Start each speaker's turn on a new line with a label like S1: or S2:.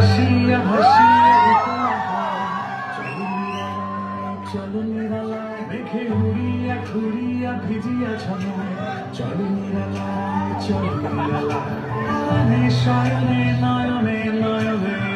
S1: ভাসিয়া ভাসিয়া চলো নিরালায় মেঘে উড়িয়া ঘুরিয়া ভিজিয়া ছলনায় চলো নিরালায় চলো নিরালায় শয়নে নয়নে নয়নে